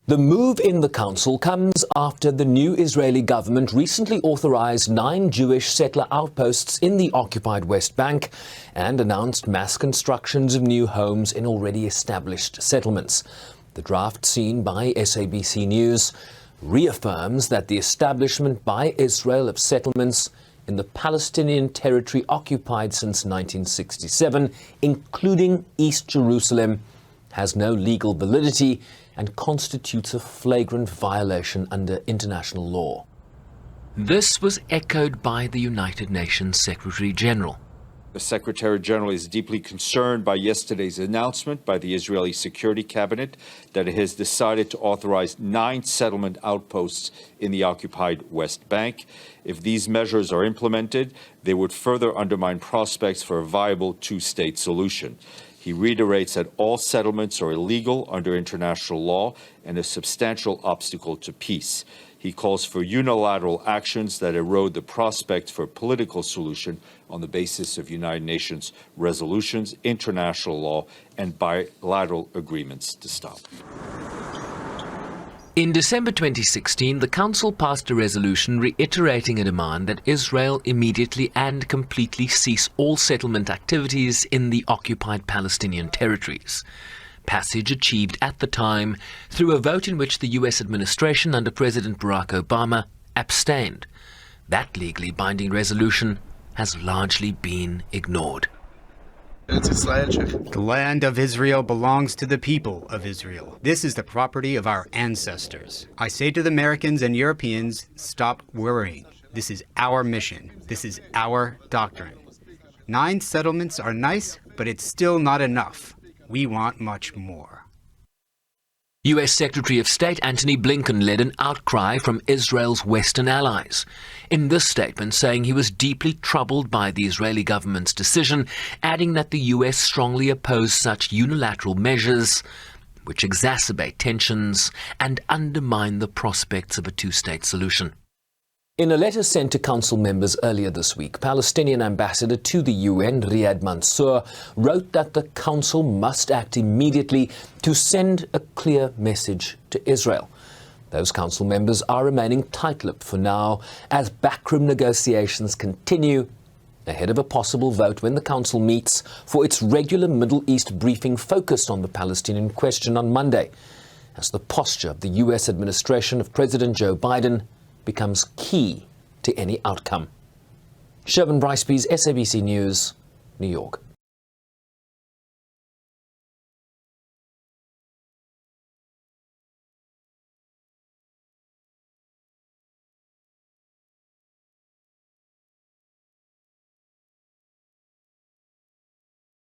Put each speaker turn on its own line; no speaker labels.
The move in the council comes after the new Israeli government recently authorized 9 Jewish settler outposts in the occupied West Bank and announced mass constructions of new homes in already established settlements. The draft seen by SABC News reaffirms that the establishment by Israel of settlements in the Palestinian territory occupied since 1967, including East Jerusalem, has no legal validity and constitutes a flagrant violation under international law. This was echoed by the United Nations Secretary-General.
The Secretary-General is deeply concerned by yesterday's announcement by the Israeli Security Cabinet that it has decided to authorize 9 settlement outposts in the occupied West Bank. If these measures are implemented, they would further undermine prospects for a viable two-state solution. He reiterates that all settlements are illegal under international law and a substantial obstacle to peace. He calls for unilateral actions that erode the prospect for a political solution on the basis of United Nations resolutions, international law, and bilateral agreements to stop.
In December 2016, the Council passed a resolution reiterating a demand that Israel immediately and completely cease all settlement activities in the occupied Palestinian territories. Passage achieved at the time through a vote in which the U.S. administration under President Barack Obama abstained. That legally binding resolution has largely been ignored.
The land of Israel belongs to the people of Israel. This is the property of our ancestors. I say to the Americans and Europeans, stop worrying. This is our mission. This is our doctrine. 9 settlements are nice, but it's still not enough. We want much more.
U.S. Secretary of State Antony Blinken led an outcry from Israel's Western allies. In this statement saying he was deeply troubled by the Israeli government's decision, adding that the U.S. strongly opposed such unilateral measures which exacerbate tensions and undermine the prospects of a two-state solution. In a letter sent to council members earlier this week, Palestinian ambassador to the UN, Riyad Mansour, wrote that the council must act immediately to send a clear message to Israel. Those council members are remaining tight-lipped for now as backroom negotiations continue ahead of a possible vote when the council meets for its regular Middle East briefing focused on the Palestinian question on Monday, as the posture of the U.S. administration of President Joe Biden becomes key to any outcome. Sherwin Bryce-Pease, SABC News, New York.